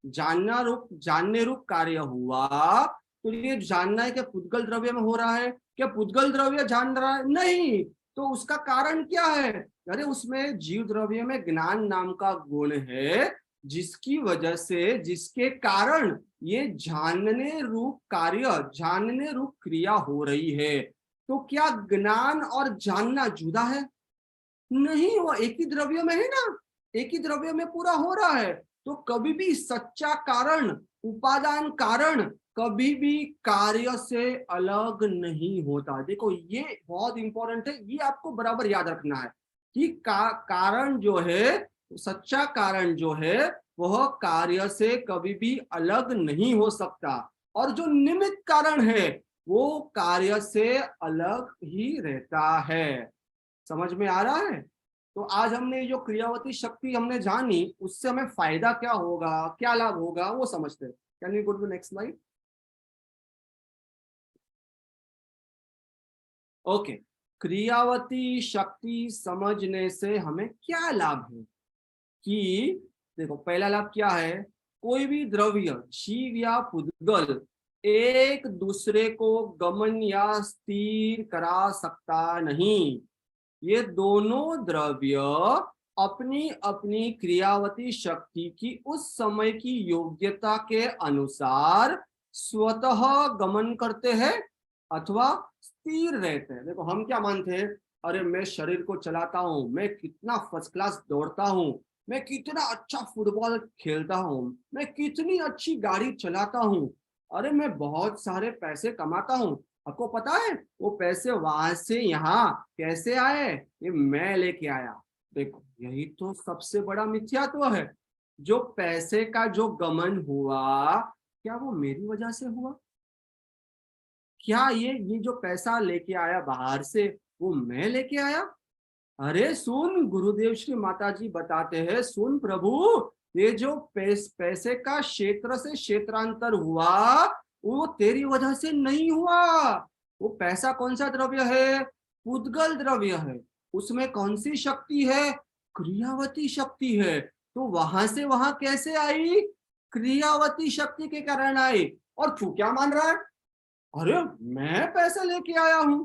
जानने रूप कार्य हुआ, तो ये जानना है क्या पुद्गल द्रव्य में हो रहा है? क्या पुद्गल द्रव्य जान रहा है? नहीं। तो उसका कारण क्या है? अरे उसमें जीव द्रव्य में ज्ञान नाम का गुण है, जिसकी वजह से, जिसके कारण ये जानने रूप कार्य, जानने रूप क्रिया हो रही है। तो क्या ज्ञान और जानना जुदा है? नहीं, वो एक ही द्रव्य में है ना, एक ही द्रव्य में पूरा हो रहा है। तो कभी भी सच्चा कारण, उपादान कारण कभी भी कार्य से अलग नहीं होता। देखो ये बहुत इंपॉर्टेंट है, ये आपको बराबर याद रखना है कि कारण जो है, सच्चा कारण जो है, वह कार्य से कभी भी अलग नहीं हो सकता, और जो निमित्त कारण है वो कार्य से अलग ही रहता है। समझ में आ रहा है? तो आज हमने जो क्रियावती शक्ति हमने जानी, उससे हमें फायदा क्या होगा, क्या लाभ होगा, वो समझते हैं। Can we go to next slide? Okay, क्रियावती शक्ति समझने से हमें क्या लाभ है? कि देखो पहला लाभ क्या है, कोई भी द्रव्य, जीव या पुद्गल एक दूसरे को गमन या स्थिर करा सकता नहीं। ये दोनों द्रव्य अपनी अपनी क्रियावती शक्ति की उस समय की योग्यता के अनुसार स्वतः गमन करते हैं अथवा स्थिर रहते हैं। देखो हम क्या मानते हैं, अरे मैं शरीर को चलाता हूँ, मैं कितना फर्स्ट क्लास दौड़ता हूँ, मैं कितना अच्छा फुटबॉल खेलता हूँ, मैं कितनी अच्छी गाड़ी चलाता हूँ, अरे मैं बहुत सारे पैसे कमाता हूँ। आपको पता है वो पैसे वहां से यहाँ कैसे आए? ये मैं लेके आया। देखो यही तो सबसे बड़ा मिथ्यात्व है। जो पैसे का जो गमन हुआ, क्या वो मेरी वजह से हुआ? क्या ये जो पैसा लेके आया बाहर से, वो मैं लेके आया? अरे सुन, गुरुदेव श्री माता जी बताते हैं, सुन प्रभु, ये जो पैसे का क्षेत्र से क्षेत्रांतर हुआ, वो तेरी वजह से नहीं हुआ। वो पैसा कौन सा द्रव्य है? पुद्गल द्रव्य है। उसमें कौन सी शक्ति है? क्रियावती शक्ति है। तो वहां से वहां कैसे आई? क्रियावती शक्ति के कारण आई। और तू क्या मान रहा है? अरे मैं पैसा लेके आया हूं।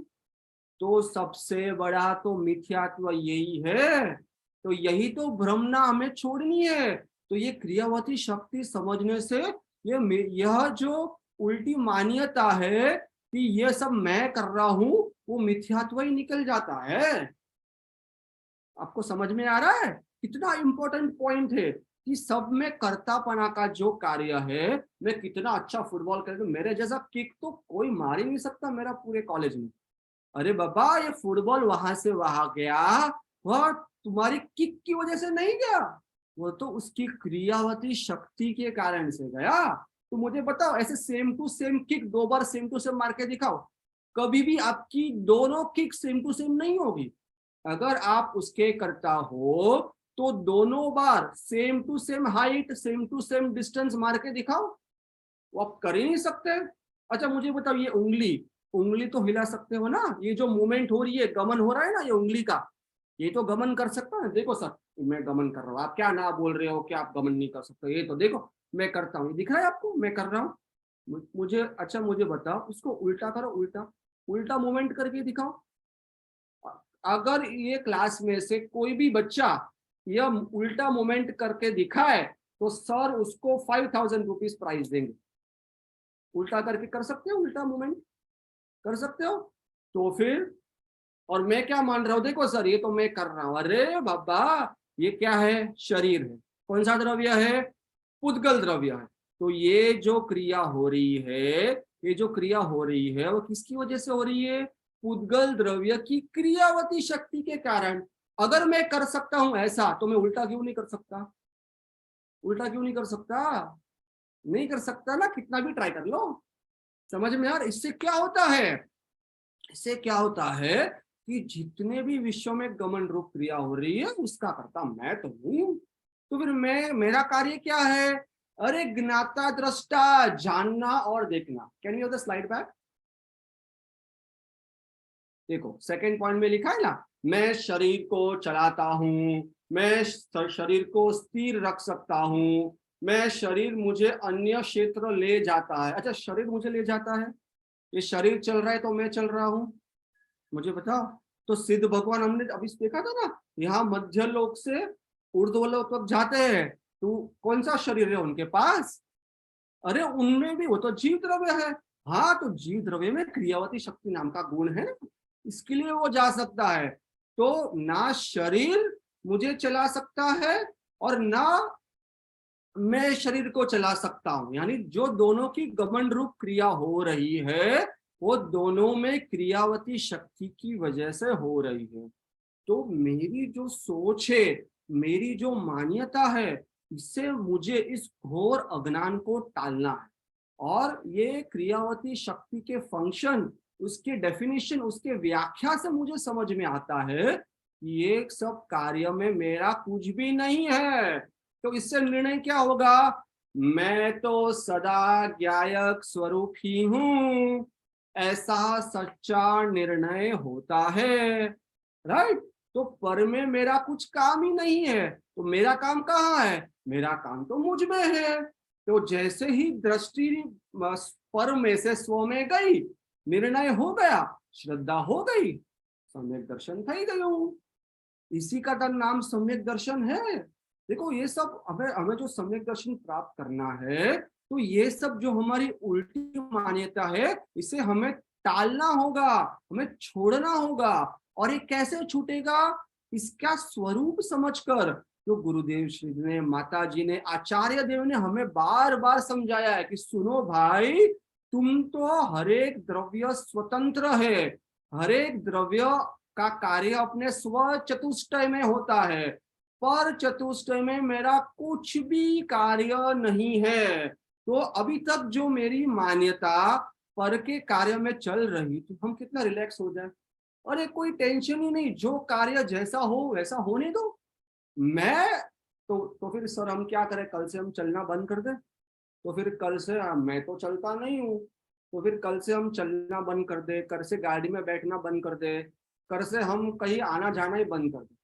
तो सबसे बड़ा तो मिथ्यात्व यही है। तो यही तो भ्रमना हमें छोड़नी है। तो ये क्रियावती शक्ति समझने से यह जो उल्टी मान्यता है कि ये सब मैं कर रहा हूं, वो मिथ्यात्व ही निकल जाता है। आपको समझ में आ रहा है? कितना इंपॉर्टेंट पॉइंट है कि सब में कर्तापना का जो कार्य है। मैं कितना अच्छा फुटबॉल खेलता हूं, मेरे जैसा किक तो कोई मार ही नहीं सकता मेरा पूरे कॉलेज में। अरे बाबा, ये फुटबॉल वहां से वहां गया, वह तुम्हारी किक की वजह से नहीं गया, वो तो उसकी क्रियावती शक्ति के कारण से गया। तो मुझे बताओ, ऐसे सेम टू सेम किक 2 बार सेम टू सेम मार के दिखाओ, कभी भी आपकी दोनों किक सेम टू सेम नहीं होगी। अगर आप उसके करता हो तो दोनों बार same to same height, same to same distance मार के दिखाओ, वो आप कर ही नहीं सकते। अच्छा मुझे बताओ, ये उंगली तो हिला सकते हो ना? ये जो मूवमेंट हो रही है, गमन हो रहा है ना ये उंगली का, ये तो गमन कर सकता है। देखो सर, मैं गमन कर रहा हूँ, आप क्या ना बोल रहे हो कि आप गमन नहीं कर सकते? ये तो देखो मैं करता हूँ, दिख रहा है आपको मैं कर रहा हूँ। मुझे अच्छा मुझे बताओ, उसको उल्टा करो, उल्टा उल्टा मूवमेंट करके दिखाओ। अगर ये क्लास में से कोई भी बच्चा यह उल्टा मूवमेंट करके दिखाए तो सर उसको 5000 रुपीज प्राइज देंगे। उल्टा करके कर सकते हो? उल्टा मूवमेंट कर सकते हो? तो फिर, और मैं क्या मान रहा हूं, देखो सर ये तो मैं कर रहा हूं, अरे बाबा ये क्या है? शरीर है। कौन सा द्रव्य है? पुद्गल द्रव्य है। तो ये जो क्रिया हो रही है, ये जो क्रिया हो रही है वो किसकी वजह से हो रही है? पुद्गल द्रव्य की क्रियावती शक्ति के कारण। अगर मैं कर सकता हूं ऐसा, तो मैं उल्टा क्यों नहीं कर सकता? उल्टा क्यों नहीं कर सकता? नहीं कर सकता ना, कितना भी ट्राई कर लो। समझ में यार? इससे क्या होता है, इससे क्या होता है कि जितने भी विश्व में गमन रूप क्रिया हो रही है, उसका करता मैं तो नहीं हूं। तो फिर मेरा कार्य क्या है? अरे ज्ञाता दृष्टा, जानना और देखना। Can you the slide back? देखो सेकंड पॉइंट में लिखा है ना, मैं शरीर को चलाता हूं, मैं शरीर को स्थिर रख सकता हूँ, मैं शरीर मुझे अन्य क्षेत्र ले जाता है। अच्छा, शरीर मुझे ले जाता है, ये शरीर चल रहा है तो मैं चल रहा हूँ, मुझे बताओ। तो सिद्ध भगवान हमने अभी देखा था ना, यहाँ मध्य लोक से ऊर्ध्वलोक तक जाते हैं, तो कौन सा शरीर है उनके पास? अरे उनमें भी वो तो जीव द्रव्य है। हाँ, तो जीव द्रव्य में क्रियावती शक्ति नाम का गुण है ना, इसके लिए वो जा सकता है। तो ना शरीर मुझे चला सकता है और ना मैं शरीर को चला सकता हूं, यानी जो दोनों की गमन रूप क्रिया हो रही है वो दोनों में क्रियावती शक्ति की वजह से हो रही है। तो मेरी जो सोच है, मेरी जो मान्यता है, इससे मुझे इस घोर अज्ञान को टालना है। और ये क्रियावती शक्ति के फंक्शन, उसके डेफिनेशन, उसके व्याख्या से मुझे समझ में आता है कि ये सब कार्य में मेरा कुछ भी नहीं है। तो इससे निर्णय क्या होगा? मैं तो सदा ज्ञायक स्वरूप ही हूं, ऐसा सच्चा निर्णय होता है। राइट? तो पर में मेरा कुछ काम ही नहीं है, तो मेरा काम कहाँ है? मेरा काम तो मुझ में है। तो जैसे ही दृष्टि पर में से स्व में गई, निर्णय हो गया, श्रद्धा हो गई, सम्यक दर्शन થઈ गયું। इसी का तो नाम सम्यक दर्शन है। देखो, ये सब हमें हमें जो सम्यक दर्शन प्राप्त करना है, तो ये सब जो हमारी उल्टी मान्यता है, इसे हमें टालना होगा, हमें छोड़ना होगा। और ये कैसे छूटेगा? इसका स्वरूप समझकर, जो गुरुदेव श्री ने, माता जी ने, आचार्य देव ने हमें बार बार समझाया है कि सुनो भाई, तुम तो हर एक द्रव्य स्वतंत्र है, हर एक द्रव्य का कार्य अपने स्व चतुष्टय में होता है, पर चतुष्टय में मेरा कुछ भी कार्य नहीं है। तो अभी तक जो मेरी मान्यता पर के कार्य में चल रही थी, हम कितना रिलैक्स हो जाए, अरे कोई टेंशन ही नहीं, जो कार्य जैसा हो वैसा होने दो। मैं तो फिर सर हम क्या करें, कल से हम चलना बंद कर दें? तो फिर कल से मैं तो चलता नहीं हूँ, तो फिर कल से हम चलना बंद कर दे, कल से गाड़ी में बैठना बंद कर दे, कल से हम कहीं आना जाना ही बंद कर दे।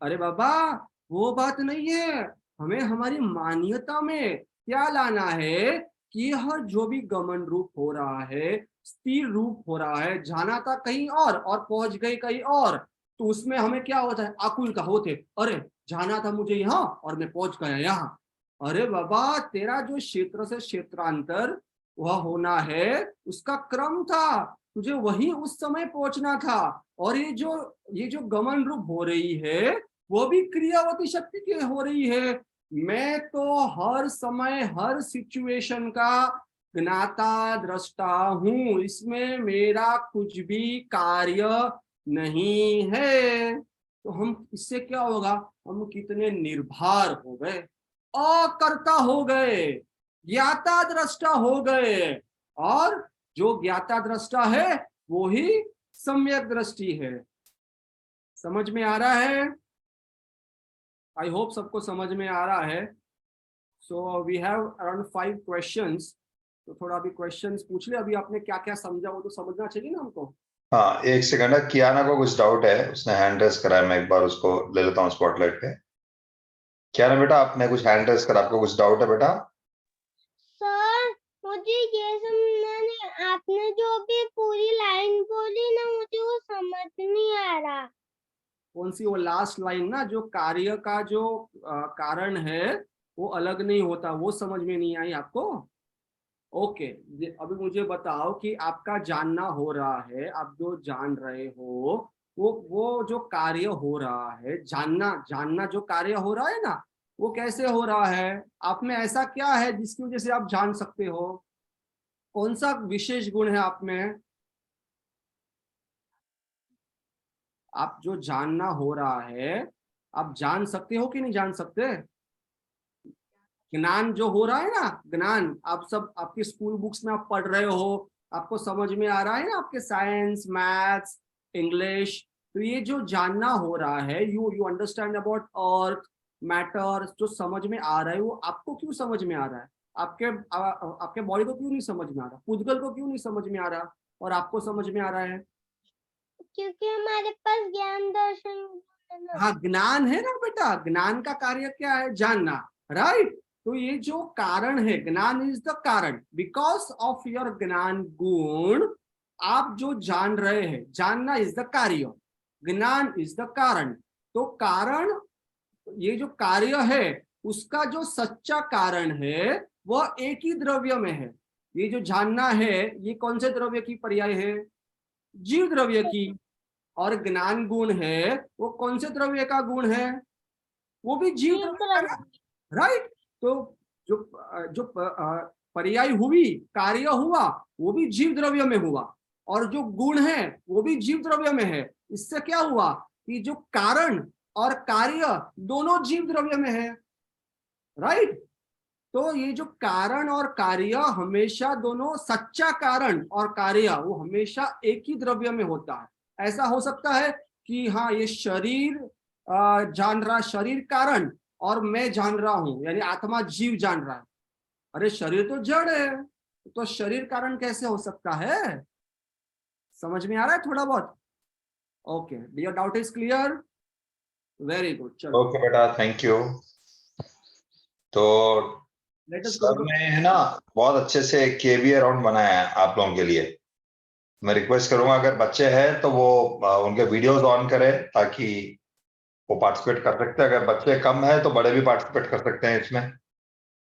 अरे बाबा, वो बात नहीं है। हमें हमारी मान्यता में क्या लाना है कि यह जो भी गमन रूप हो रहा है, स्थिर रूप हो रहा है, जाना था कहीं और पहुंच गई कहीं और, तो उसमें हमें क्या होता है? आकुल का होते, अरे जाना था मुझे यहाँ और मैं पहुंच गया यहाँ। अरे बाबा, तेरा जो क्षेत्र से क्षेत्रांतर वह होना है, उसका क्रम था, तुझे वही उस समय पहुंचना था। और ये जो गमन रूप हो रही है, वो भी क्रियावती शक्ति की हो रही है। मैं तो हर समय हर सिचुएशन का ज्ञाता दृष्टा हूं, इसमें मेरा कुछ भी कार्य नहीं है। तो हम इससे क्या होगा? हम कितने निर्भर हो गए, अकर्ता हो गए, ज्ञाता दृष्टा हो गए। और जो ज्ञाता दृष्टा है वो ही सम्यक दृष्टि है। समझ में आ रहा है? आई होप सबको समझ में आ रहा है। So we have around 5 questions, तो थोड़ा अभी क्वेश्चंस पूछ ले। अभी आपने क्या क्या समझा वो तो समझना चाहिए ना हमको। हाँ, एक सेकंड है, कियाना को कुछ डाउट है, उसने हैंड रेस करा है, मैं एक बार उसको ले लेता हूँ स्पॉटलाइट पे। कियाना बेटा, आपने कुछ हैंड रेस करा, आपको कुछ डाउट है बेटा? सर, मुझे ये समझना नहीं, आपने जो भी पूरी लाइन बोली ना, मुझे वो समझ नहीं आ रहा। कौन सी? वो लास्ट लाइन ना, जो कार्य का जो कारण है वो अलग नहीं होता, वो समझ में नहीं आई आपको? ओके, अभी मुझे बताओ कि आपका जानना हो रहा है, आप जो जान रहे हो, वो जो कार्य हो रहा है, जानना जानना जो कार्य हो रहा है ना, वो कैसे हो रहा है? आप में ऐसा क्या है जिसकी वजह से आप जान सकते हो? कौन सा विशेष गुण है आप में? आप जो जानना हो रहा है, आप जान सकते हो कि नहीं जान सकते? ज्ञान जो हो रहा है ना, ज्ञान आप सब आपके स्कूल बुक्स में आप पढ़ रहे हो, आपको समझ में आ रहा है ना, आपके साइंस, मैथ्स, इंग्लिश। तो ये जो जानना हो रहा है, you understand about earth, matter, जो समझ में आ रहा है, वो आपको क्यों समझ में आ रहा है? आपके बॉडी को क्यों नहीं समझ में आ रहा? पुद्गल को क्यों नहीं समझ में आ रहा और आपको समझ में आ रहा है? क्योंकि हमारे पास ज्ञान दर्शन है ना। हाँ, ज्ञान है ना बेटा, ज्ञान का कार्य क्या है? जानना, राइट। तो ये जो कारण है, ज्ञान इज द कारण, बिकॉज ऑफ योर ज्ञान गुण आप जो जान रहे हैं, जानना इज द कार्य, ज्ञान इज द कारण। तो कारण, ये जो कार्य है उसका जो सच्चा कारण है वह एक ही द्रव्य में है। ये जो जानना है ये कौन से द्रव्य की पर्याय है? जीव द्रव्य की। और ज्ञान गुण है वो कौन से द्रव्य का गुण है? वो भी जीव जीव द्रव्य का द्रव्य। ना, राइट। तो जो जो पर्याय हुई, कार्य हुआ, वो भी जीव द्रव्य में हुआ, और जो गुण है वो भी जीव द्रव्य में है। इससे क्या हुआ कि जो कारण और कार्य दोनों जीव द्रव्य में है, राइट। तो ये जो कारण और कार्य हमेशा दोनों, सच्चा कारण और कार्य वो हमेशा एक ही द्रव्य में होता है। ऐसा हो सकता है कि हाँ ये शरीर जान रहा, शरीर कारण, और मैं जान रहा हूं, यानी आत्मा जीव जान रहा है। अरे शरीर तो जड़ है, तो शरीर कारण कैसे हो सकता है? समझ में आ रहा है थोड़ा बहुत? Okay, your doubt is clear, very good. चलो, ओके बेटा, थैंक यू। तो let us go sir to. ने है ना बहुत अच्छे से केवी राउंड बनाया है आप लोगों के लिए। मैं रिक्वेस्ट करूंगा अगर बच्चे हैं तो वो उनके वीडियोस ऑन करें ताकि वो पार्टिसिपेट कर सकते हैं। अगर बच्चे कम है तो बड़े भी पार्टिसिपेट कर सकते हैं इसमें।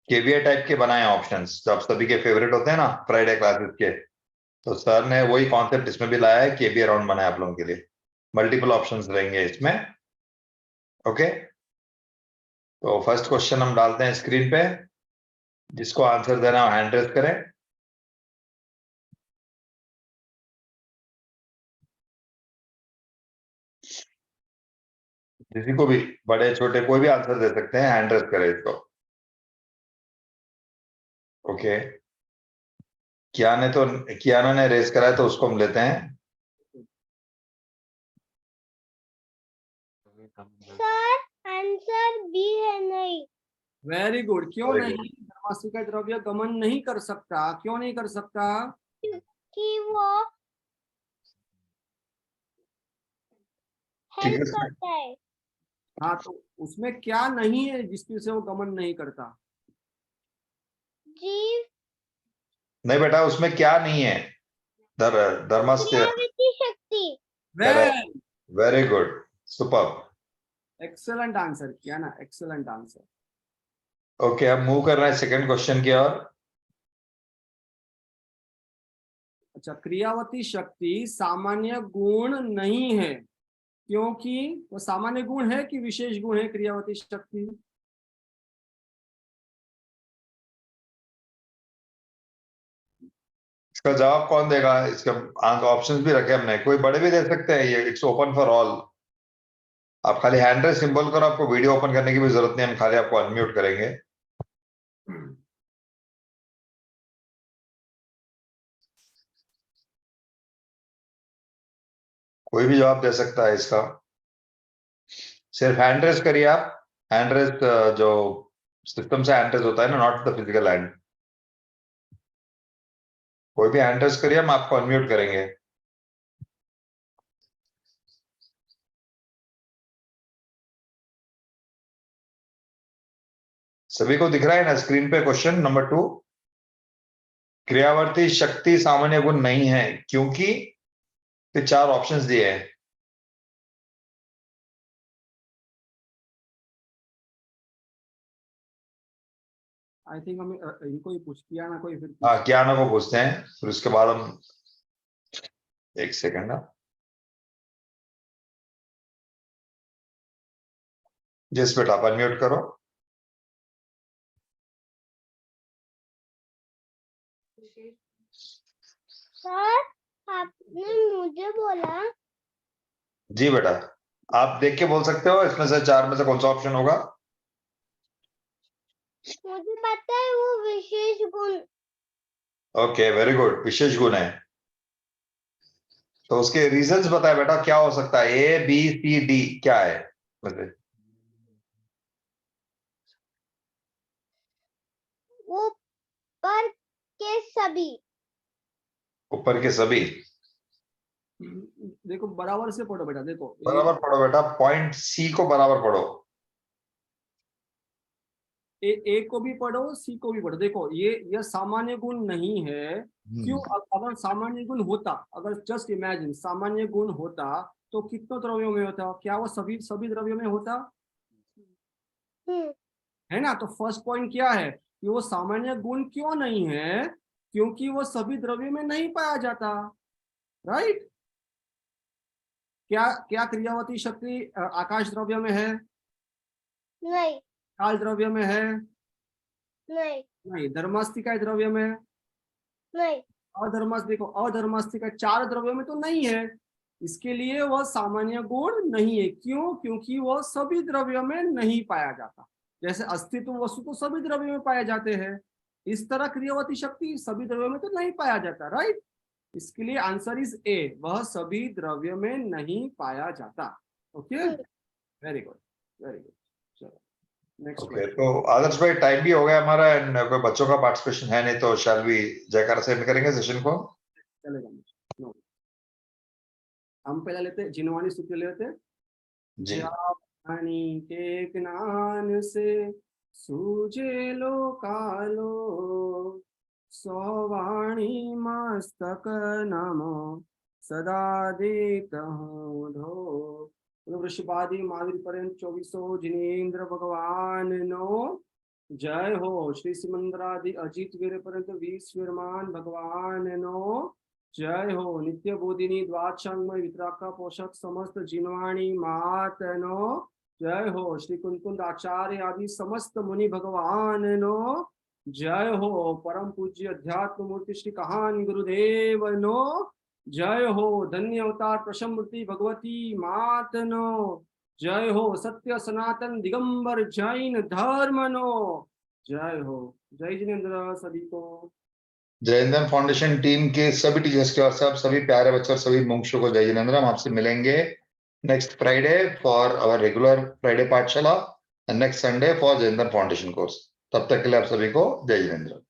केवीए टाइप के बनाए ऑप्शंस जो आप सभी के फेवरेट होते हैं ना फ्राइडे क्लासेस के, तो सर ने वही कॉन्सेप्ट इसमें भी लाया है। केवीए राउंड बनाया आप लोगों के लिए, मल्टीपल ऑप्शंस रहेंगे इसमें। ओके, तो फर्स्ट क्वेश्चन हम डालते हैं स्क्रीन पे, जिसको आंसर देना हैंड रेज करें। किसी को भी, बड़े छोटे कोई भी आंसर दे सकते हैं, हैंड रेज करें इसको। ओके, कियाना ने रेज करा है तो उसको हम लेते हैं। सर आंसर बी है, नहीं। Very good. क्यों Very नहीं? good. धर्माशी का द्रव्य गमन नहीं कर सकता, क्यों नहीं कर सकता? कि वो ठीक हेल्प है सर। करता है। हाँ, तो उसमें क्या नहीं है जिसकी से वो गमन नहीं करता? जीव, नहीं बेटा, उसमें क्या नहीं है? धर्मस्य। क्रियाविधि शक्ति। Well, very good, super. Excellent answer किया ना, एक्सेलेंट आंसर। ओके, अब मूव कर रहे हैं सेकंड क्वेश्चन की ओर। अच्छा, क्रियावती शक्ति सामान्य गुण नहीं है, क्योंकि वो सामान्य गुण है कि विशेष गुण है क्रियावती शक्ति? इसका जवाब कौन देगा? इसके ऑप्शंस भी रखे हमने, कोई बड़े भी दे सकते हैं, ये इट्स ओपन फॉर ऑल। आप खाली हैंड रेज सिंबल करो, आपको वीडियो ओपन करने की भी जरूरत नहीं, हम खाली आपको अनम्यूट करेंगे। कोई भी जवाब दे सकता है इसका, सिर्फ हैंड रेज करिए आप। हैंड रेज जो सिस्टम से हैंड रेज होता है ना, नॉट द फिजिकल हैंड। कोई भी हैंड रेज करिए, हम आपको अनम्यूट करेंगे। सभी को दिख रहा है ना स्क्रीन पे? क्वेश्चन नंबर 2, क्रियावर्ती शक्ति सामान्य गुण नहीं है क्योंकि फिर 4 ऑप्शंस दिए हैं। आई थिंक हमें इनको ही पूछ किया ना कोई, फिर हाँ, कियाना को पूछते हैं, फिर उसके बाद हम, एक सेकंड ना, जिस बेटा आप अनम्यूट करो। सर आपने मुझे बोला। जी बेटा, आप देख के बोल सकते हो इसमें से 4 में से कौन सा ऑप्शन होगा। मुझे पता है वो विशेष गुण। ओके, वेरी गुड, विशेष गुण है। तो उसके रीजंस बताए बेटा, क्या हो सकता है? ए बी सी डी क्या है मतलब? वो पर के सभी। ऊपर के सभी। देखो बराबर से पढ़ो बेटा, देखो बराबर पढ़ो बेटा, पॉइंट सी को बराबर पढ़ो। ए को भी पढ़ो, सी को भी पढ़ो। देखो ये सामान्य गुण नहीं है। क्यों? अगर सामान्य गुण होता, अगर जस्ट इमेजिन सामान्य गुण होता तो कितने द्रव्यों में होता? क्या वो सभी द्रव्यों में होता? है ना? तो फर्स्ट पॉइंट क्या है कि वो सामान्य गुण क्यों नहीं है? क्योंकि वो सभी द्रव्यों में नहीं पाया जाता। राइट? क्या क्या क्रियावती शक्ति आकाश द्रव्य में है? नहीं काल द्रव्य में है? नहीं नहीं। धर्मास्तिका द्रव्य में? नहीं अधर्मास्तिक, देखो अधर्मास्तिका 4 द्रव्यों में तो नहीं है, इसके लिए वह सामान्य गुण नहीं है। क्यों? क्योंकि वह सभी द्रव्यों में नहीं पाया जाता। जैसे अस्तित्व वस्तु तो सभी द्रव्यों में पाए जाते हैं, इस तरह क्रियावती शक्ति सभी द्रव्यों में तो नहीं पाया जाता। राइट? इसके लिए आंसर इज ए, वह सभी द्रव्यों में नहीं पाया जाता। Okay, very good, very good. चलो नेक्स्ट। ओके, तो आदर्श भाई टाइम भी हो गया हमारा, एंड कोई बच्चों का पार्टिसिपेशन है नहीं, तो शैल वी जयकार से एंड करेंगे सेशन को। चलेगा। नो, हम पहले लेते जिनवानी स्तुति लेते। जी। ज्ञानी के ज्ञान से सूझे लो कालो, सौवाणी मस्तक नमो सदा देत हूँ धो। वृषभादि महावीर पर्यंत 24 जिनेन्द्र भगवान नो जय हो। श्री सिमंदरादि अजित वीर पर्यंत 20 वीरमान भगवान नो जय हो। नित्य बोधिनी द्वादशांगमय वितराका पोषक समस्त जिनवाणी मात नो जय हो। श्री कुंकुंद आचार्य आदि समस्त मुनि भगवान नो जय हो। परम पूज्य अध्यात्म मूर्ति श्री कहान गुरुदेव नो जय हो। धन्य अवतार प्रशमूर्ति भगवती मात नो जय हो। सत्य सनातन दिगंबर जैन धर्म नो जय हो। जय जिनेन्द्र सभी को। जयेंद्र फाउंडेशन टीम के सभी टीचर्स के और सभी प्यारे बच्चों और सभी मुंक्षों को जय जिनेन्द्र। हम आपसे मिलेंगे next Friday for our regular Friday pathshala and next Sunday for Jayendra foundation course. तब तक के लिए आप सभी को जय जिनेन्द्र।